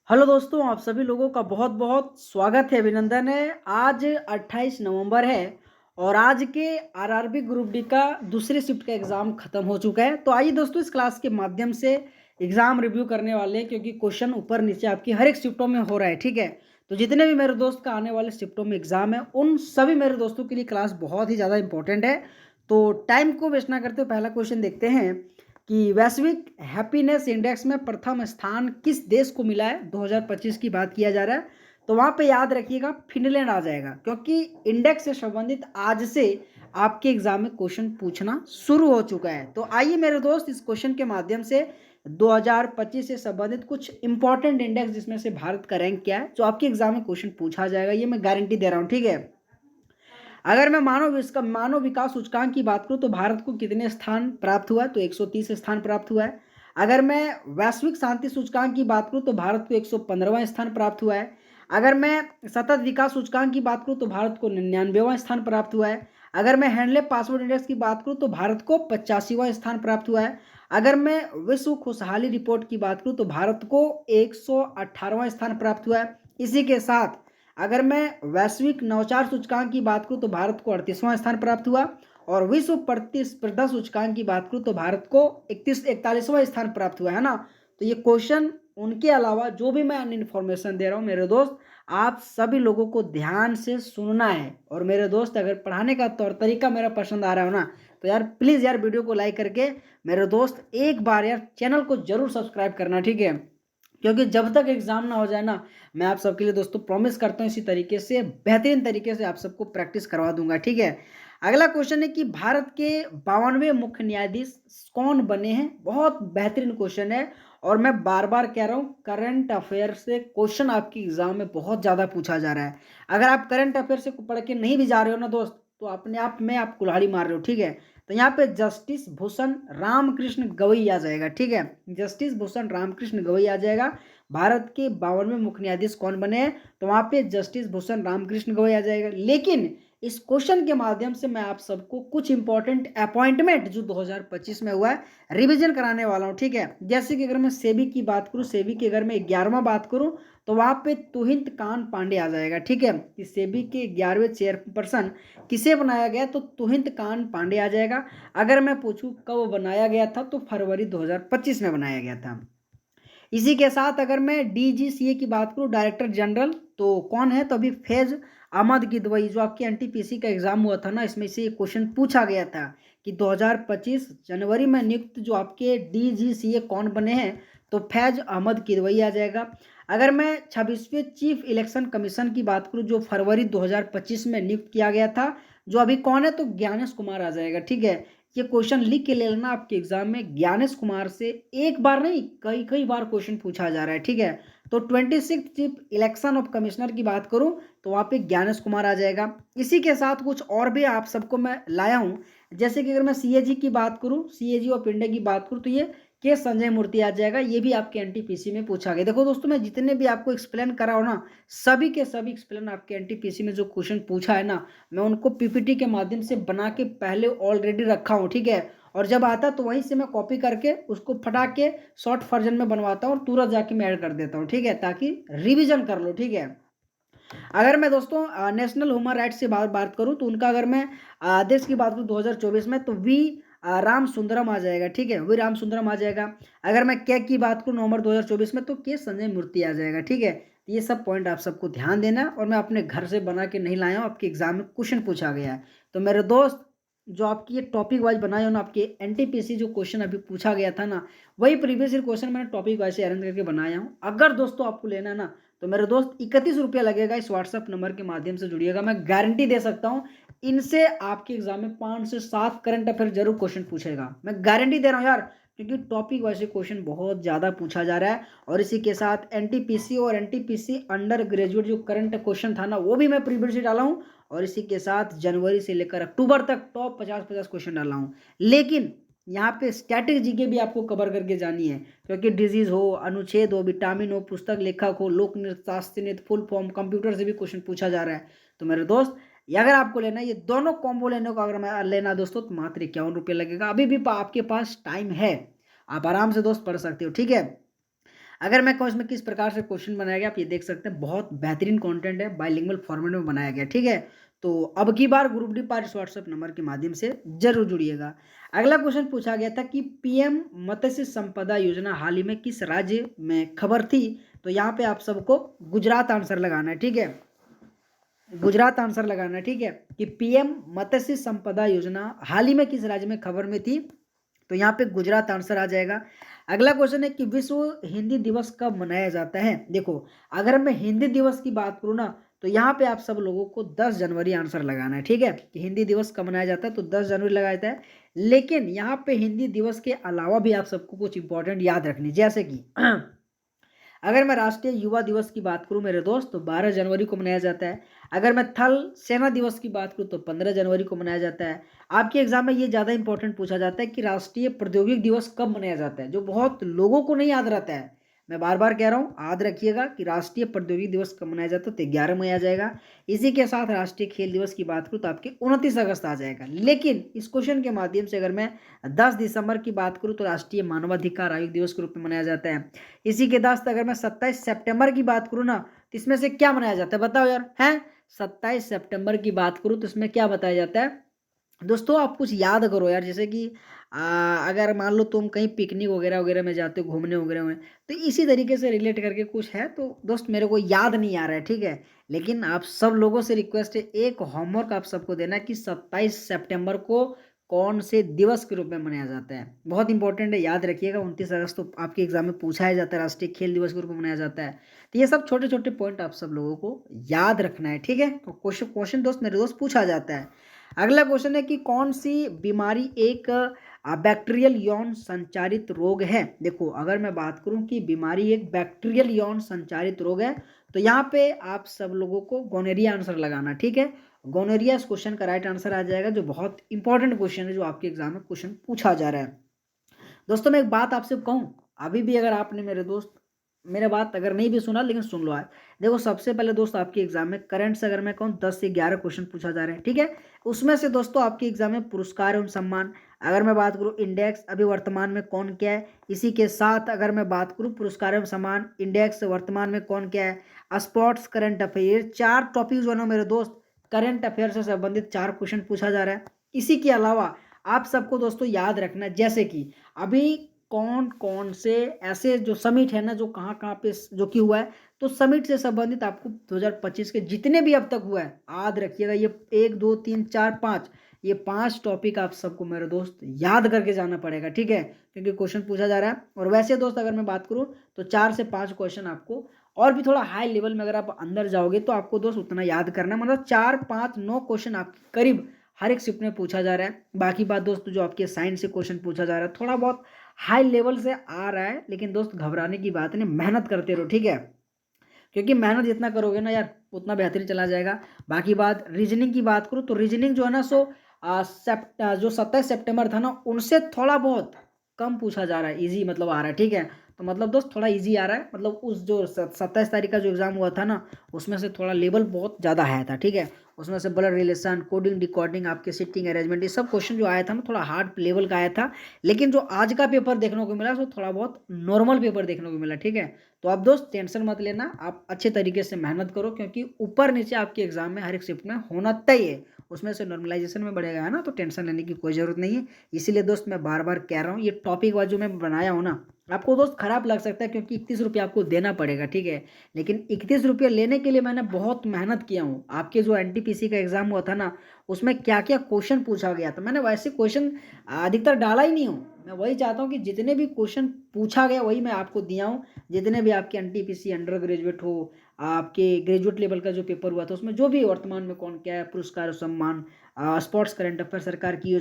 Hello दोस्तों, आप सभी लोगों का बहुत बहुत स्वागत है, अभिनंदन है। आज 28 नवंबर है और आज के आरआरबी ग्रुप डी का दूसरी शिफ्ट का एग्ज़ाम ख़त्म हो चुका है। तो आइए दोस्तों, इस क्लास के माध्यम से एग्ज़ाम रिव्यू करने वाले हैं, क्योंकि क्वेश्चन ऊपर नीचे आपकी हर एक शिफ्टों में हो रहा है। ठीक है, तो जितने भी मेरे दोस्त का आने वाले शिफ्टों में एग्ज़ाम है, उन सभी मेरे दोस्तों के लिए क्लास बहुत ही ज़्यादा इंपॉर्टेंट है। तो टाइम को वेस्ट ना करते हुए पहला क्वेश्चन देखते हैं कि वैश्विक हैप्पीनेस इंडेक्स में प्रथम स्थान किस देश को मिला है। 2025 की बात किया जा रहा है, तो वहाँ पे याद रखिएगा फिनलैंड आ जाएगा, क्योंकि इंडेक्स से संबंधित आज से आपके एग्जाम में क्वेश्चन पूछना शुरू हो चुका है। तो आइए मेरे दोस्त, इस क्वेश्चन के माध्यम से 2025 से संबंधित कुछ इंपॉर्टेंट इंडेक्स, जिसमें से भारत का रैंक क्या है, जो आपके एग्जाम में क्वेश्चन पूछा जाएगा, ये मैं गारंटी दे रहा हूँ। ठीक है, अगर मैं मानव विकास सूचकांक की बात करूं तो भारत को कितने स्थान प्राप्त हुआ है, तो 130 स्थान प्राप्त हुआ है। अगर मैं वैश्विक शांति सूचकांक की बात करूं तो भारत को 115वां स्थान प्राप्त हुआ है। अगर मैं सतत विकास सूचकांक की बात करूं तो भारत को 99वां स्थान प्राप्त हुआ है। अगर मैं हैंडले पासवर्ड इंडेक्स की बात करूं तो भारत को 85वां स्थान प्राप्त हुआ है। अगर मैं विश्व खुशहाली रिपोर्ट की बात करूं तो भारत को 118वां स्थान प्राप्त हुआ है। इसी के साथ अगर मैं वैश्विक नवाचार सूचकांक की बात करूं तो भारत को 38वां स्थान प्राप्त हुआ, और विश्व प्रतिस्पर्धा सूचकांक की बात करूं तो भारत को 41वां स्थान प्राप्त हुआ है ना। तो ये क्वेश्चन उनके अलावा जो भी मैं अन्य इन्फॉर्मेशन दे रहा हूं, मेरे दोस्त आप सभी लोगों को ध्यान से सुनना है। और मेरे दोस्त, अगर पढ़ाने का तौर तरीका मेरा पसंद आ रहा हो ना, तो यार प्लीज़ यार वीडियो को लाइक करके मेरे दोस्त एक बार यार चैनल को जरूर सब्सक्राइब करना। ठीक है, क्योंकि जब तक एग्जाम ना हो जाए ना, मैं आप सबके लिए दोस्तों प्रॉमिस करता हूँ इसी तरीके से बेहतरीन तरीके से आप सबको प्रैक्टिस करवा दूंगा। ठीक है, अगला क्वेश्चन है कि भारत के 52वें मुख्य न्यायाधीश कौन बने हैं। बहुत बेहतरीन क्वेश्चन है, और मैं बार बार कह रहा हूँ, करंट अफेयर से क्वेश्चन आपकी एग्जाम में बहुत ज़्यादा पूछा जा रहा है। अगर आप करंट अफेयर से पढ़ के नहीं भी जा रहे हो ना दोस्त, तो अपने आप में आप कुल्हाड़ी मार रहे हो। ठीक है, तो यहाँ पे जस्टिस भूषण रामकृष्ण गवई आ जाएगा। ठीक है, जस्टिस भूषण रामकृष्ण गवई आ जाएगा। भारत के 52वें मुख्य न्यायाधीश कौन बने हैं, तो वहां पे जस्टिस भूषण रामकृष्ण गवई आ जाएगा। लेकिन इस क्वेश्चन के माध्यम से मैं आप सबको कुछ इंपॉर्टेंट अपॉइंटमेंट जो 2025 में हुआ है रिवीजन कराने वाला हूं। ठीक है, जैसे कि अगर मैं सेबी की बात करूं, सेबी की अगर मैं 11वां बात करूं तो वहां पे तुहिंत कांत पांडे आ जाएगा। ठीक है, कि सेबी के 11वें चेयरपर्सन किसे बनाया गया, तो तुहिंत कांत पांडे आ जाएगा। अगर मैं पूछूं कब बनाया गया था, तो फरवरी 2025 में बनाया गया था। इसी के साथ अगर मैं डीजीसीए की बात करूं, डायरेक्टर जनरल, तो कौन है, तो अभी फैज अहमद गिदवई, जो आपके एनटीपीसी का एग्जाम हुआ था ना, इसमें से क्वेश्चन पूछा गया था कि 2025 जनवरी में नियुक्त जो आपके डीजीसीए कौन बने हैं, तो फैज अहमद गिदवई आ जाएगा। अगर मैं 26वें चीफ इलेक्शन कमीशन की बात करूं, जो फरवरी 2025 में नियुक्त किया गया था, जो अभी कौन है, तो ज्ञानेश कुमार आ जाएगा। ठीक है, ये क्वेश्चन लिख के ले लेना, आपके एग्जाम में ज्ञानेश कुमार से एक बार नहीं कई कई बार क्वेश्चन पूछा जा रहा है। ठीक है, तो 26 चीफ इलेक्शन ऑफ कमिश्नर की बात करूं तो वहां पे ज्ञानेश कुमार आ जाएगा। इसी के साथ कुछ और भी आप सबको मैं लाया हूं, जैसे कि अगर मैं सीएजी की बात करूं, सीएजी ऑफ इंडिया की बात करूं, तो ये के संजय मूर्ति आ जाएगा। ये भी आपके एनटीपीसी में पूछा गया। देखो दोस्तों, मैं जितने भी आपको एक्सप्लेन करा हो ना, सभी के सभी एक्सप्लेन आपके एनटीपीसी में जो क्वेश्चन पूछा है ना, मैं उनको पीपीटी के माध्यम से बना के पहले ऑलरेडी रखा हूँ। ठीक है, और जब आता तो वहीं से मैं कॉपी करके उसको फटा के शॉर्ट वर्जन में बनवाता हूँ और तुरंत जाके मैं ऐड कर देता हूँ। ठीक है, ताकि रिवीजन कर लो। ठीक है, अगर मैं दोस्तों नेशनल ह्यूमन राइट्स से बात करूं, तो उनका अगर मैं आदेश की बात करूं 2024 में, तो वी राम सुंदरम आ जाएगा। ठीक है, वी राम सुंदरम आ जाएगा। अगर मैं के की बात करूं नवंबर 2024 में, तो के संजय मूर्ति आ जाएगा। ठीक है, तो ये सब पॉइंट आप सबको ध्यान देना है, और मैं अपने घर से बना के नहीं लाया हूँ, आपके एग्जाम में क्वेश्चन पूछा गया है। तो मेरे दोस्त, जो आपकी ये टॉपिक वाइज बनाए हो ना, आपके एनटीपीसी जो क्वेश्चन अभी पूछा गया था ना, वही प्रीवियस ईयर क्वेश्चन मैंने टॉपिक वाइज से अरेंज करके बनाया हूँ। अगर दोस्तों आपको लेना है ना, तो मेरे दोस्त 31 रुपया लगेगा। इस व्हाट्सएप नंबर के माध्यम से जुड़िएगा, मैं गारंटी दे सकता हूँ इनसे आपके एग्जाम में 5 से 7 करंट अफेयर जरूर क्वेश्चन पूछेगा। मैं गारंटी दे रहा हूँ यार, क्योंकि टॉपिक वैसे क्वेश्चन बहुत ज़्यादा पूछा जा रहा है। और इसी के साथ एनटीपीसी और एनटीपीसी अंडर ग्रेजुएट जो करंट क्वेश्चन था ना, वो भी मैं प्रीवियस डाला हूँ। और इसी के साथ जनवरी से लेकर अक्टूबर तक टॉप 50-50 क्वेश्चन डाला हूँ। लेकिन यहाँ पे स्टैटिक जीके भी आपको कवर करके जानी है, क्योंकि डिजीज हो, अनुच्छेद हो, विटामिन हो, पुस्तक लेखक हो, लोक नृत्य, शास्त्रीय नृत्य, फुल फॉर्म, कंप्यूटर से भी क्वेश्चन पूछा जा रहा है। तो मेरे दोस्त, ये अगर आपको लेना है, ये दोनों कॉम्बो लेने को अगर मैं लेना दोस्तों, तो मात्र 51 रुपये लगेगा। अभी भी आपके पास टाइम है, आप आराम से दोस्त पढ़ सकते हो। ठीक है, अगर मैं कहूँ इसमें किस प्रकार से क्वेश्चन बनाया गया, आप ये देख सकते हैं, बहुत बेहतरीन कंटेंट है, बाइलिंगुअल फॉर्मेट में बनाया गया, ठीक है। तो अब की बार ग्रुप डी पार इस व्हाट्सएप नंबर के माध्यम से जरूर जुड़िएगा। अगला क्वेश्चन पूछा गया था कि पीएम मत्स्य संपदा योजना हाल ही में किस राज्य में खबर थी। तो यहाँ पे आप सबको गुजरात आंसर लगाना है, ठीक है, गुजरात आंसर लगाना है, ठीक है, कि पीएम मत्स्य संपदा योजना हाल ही में किस राज्य में खबर में थी। तो यहाँ पे गुजरात आंसर आ जाएगा। अगला क्वेश्चन है कि विश्व हिंदी दिवस कब मनाया जाता है। देखो, अगर मैं हिंदी दिवस की बात करूँ ना, तो यहाँ पे आप सब लोगों को 10 जनवरी आंसर लगाना है, ठीक है, कि हिंदी दिवस कब मनाया जाता है, तो 10 जनवरी लगाया जाता है। लेकिन यहाँ पे हिंदी दिवस के अलावा भी आप सबको कुछ इंपॉर्टेंट याद रखनी, जैसे कि अगर मैं राष्ट्रीय युवा दिवस की बात करूं मेरे दोस्त, तो 12 जनवरी को मनाया जाता है। अगर मैं थल सेना दिवस की बात करूं तो 15 जनवरी को मनाया जाता है। आपके एग्जाम में ये ज़्यादा इंपॉर्टेंट पूछा जाता है कि राष्ट्रीय प्रौद्योगिकी दिवस कब मनाया जाता है, जो बहुत लोगों को नहीं याद रहता है। मैं बार बार कह रहा हूँ, याद रखिएगा कि राष्ट्रीय प्रौद्योगिकी दिवस कब मनाया जाता है, तो 11 मई आ जाएगा। इसी के साथ राष्ट्रीय खेल दिवस की बात करूँ तो आपके 29 अगस्त आ जाएगा। लेकिन इस क्वेश्चन के माध्यम से अगर मैं 10 दिसंबर की बात करूँ तो राष्ट्रीय मानवाधिकार आयोग दिवस के रूप में मनाया जाता है। इसी के साथ अगर मैं 27 सितंबर की बात करूँ ना, तो इसमें से क्या मनाया जाता है, बताओ यार, हैं 27 सितंबर की बात करूँ तो इसमें क्या बताया जाता है। दोस्तों आप कुछ याद करो यार, जैसे कि अगर मान लो तुम कहीं पिकनिक वगैरह वगैरह में जाते हो, घूमने वगैरह में, तो इसी तरीके से रिलेट करके कुछ है। तो दोस्त मेरे को याद नहीं आ रहा है, ठीक है, लेकिन आप सब लोगों से रिक्वेस्ट है, एक होमवर्क आप सबको देना कि 27 सितंबर को कौन से दिवस के रूप में मनाया जाता है। बहुत इंपॉर्टेंट है, याद रखिएगा। 29 अगस्त तो आपके एग्जाम में पूछा ही जाता है, राष्ट्रीय खेल दिवस के रूप में मनाया जाता है। तो ये सब छोटे छोटे पॉइंट आप सब लोगों को याद रखना है, ठीक है। तो क्वेश्चन क्वेश्चन दोस्त मेरे दोस्त पूछा जाता है। अगला क्वेश्चन है कि कौन सी बीमारी एक बैक्टीरियल यौन संचारित रोग है। देखो, अगर मैं बात करूं कि बीमारी एक बैक्टीरियल यौन संचारित रोग है, तो यहाँ पे आप सब लोगों को गोनेरिया आंसर लगाना, ठीक है। गोनेरिया इस क्वेश्चन का राइट आंसर आ जाएगा, जो बहुत इंपॉर्टेंट क्वेश्चन है, जो आपके एग्जाम में क्वेश्चन पूछा जा रहा है। दोस्तों मैं एक बात आपसे कहूँ, अभी भी अगर आपने मेरे दोस्त मेरे बात अगर नहीं भी सुना, लेकिन सुन लो आज। देखो, सबसे पहले दोस्त आपके एग्जाम में करंट से अगर मैं कहूँ 10 से 11 क्वेश्चन पूछा जा रहा है, ठीक है। उसमें से दोस्तों आपके एग्जाम में पुरस्कार एवं सम्मान, अगर मैं बात करूँ इंडेक्स अभी वर्तमान में कौन क्या है, इसी के साथ अगर मैं बात करूँ पुरस्कार एवं सम्मान, इंडेक्स वर्तमान में कौन क्या है, स्पोर्ट्स, करंट अफेयर, 4 टॉपिक जो है ना मेरे दोस्त, करंट अफेयर से संबंधित 4 क्वेश्चन पूछा जा रहा है। इसी के अलावा आप सबको दोस्तों याद रखना है, जैसे कि अभी कौन कौन से ऐसे जो समिट है ना, जो कहाँ कहाँ पे जो कि हुआ है, तो समिट से संबंधित आपको 2025 के जितने भी अब तक हुआ है, याद रखिएगा। ये 1 2 3 4 5, ये 5 टॉपिक आप सबको मेरे दोस्त याद करके जाना पड़ेगा, ठीक है, क्योंकि क्वेश्चन पूछा जा रहा है। और वैसे दोस्त अगर मैं बात करूँ तो 4 से 5 क्वेश्चन आपको, और भी थोड़ा हाई लेवल में अगर आप अंदर जाओगे तो आपको दोस्त उतना याद करना है, मतलब 4 5 9 क्वेश्चन आप करीब हर एक शिफ्ट में पूछा जा रहा है। बाकी बात दोस्त, जो आपके साइंस से क्वेश्चन पूछा जा रहा है, थोड़ा बहुत हाई लेवल से आ रहा है, लेकिन दोस्त घबराने की बात नहीं, मेहनत करते रहो, ठीक है, क्योंकि मेहनत जितना करोगे ना यार, उतना बेहतरीन चला जाएगा। बाकी बात रीजनिंग की बात करूँ तो रीजनिंग जो है ना, सो जो 27 सितंबर था ना, उनसे थोड़ा बहुत कम पूछा जा रहा है, इजी मतलब आ रहा है, ठीक है। तो मतलब दोस्त थोड़ा इजी आ रहा है, मतलब उस जो 27 तारीख का जो एग्जाम हुआ था ना, उसमें से थोड़ा लेवल बहुत ज़्यादा आया था, ठीक है। उसमें से ब्लड रिलेशन, कोडिंग डिकोडिंग, आपके सिटिंग अरेंजमेंट, ये सब क्वेश्चन जो आया था ना, थोड़ा हार्ड लेवल का आया था। लेकिन जो आज का पेपर देखने को मिला, वो थोड़ा बहुत नॉर्मल पेपर देखने को मिला, ठीक है। तो आप दोस्त टेंशन मत लेना, आप अच्छे तरीके से मेहनत करो, क्योंकि ऊपर नीचे आपके एग्जाम में हर एक शिफ्ट में होना तय है, उसमें से नॉर्मलाइजेशन में बढ़ेगा, है ना, तो टेंशन लेने की कोई ज़रूरत नहीं है। इसीलिए दोस्त मैं बार बार कह रहा हूँ, ये टॉपिक वाइज जो मैं बनाया हूँ ना, आपको दोस्त खराब लग सकता है, क्योंकि 31 रुपये आपको देना पड़ेगा, ठीक है। लेकिन 31 रुपये लेने के लिए मैंने बहुत मेहनत किया हूँ। आपके जो एनटीपीसी का एग्जाम हुआ था ना, उसमें क्या क्या क्वेश्चन पूछा गया था, मैंने वैसे क्वेश्चन अधिकतर डाला ही नहीं हूँ। मैं वही चाहता हूँ कि जितने भी क्वेश्चन पूछा गया वही मैं आपको दिया हूँ। जितने भी आपके एनटीपीसी अंडर ग्रेजुएट हो, आपके ग्रेजुएट लेवल का जो पेपर हुआ था, उसमें जो भी वर्तमान में कौन क्या है, पुरस्कार सम्मान, स्पोर्ट्स, करंट अफेयर, सरकार की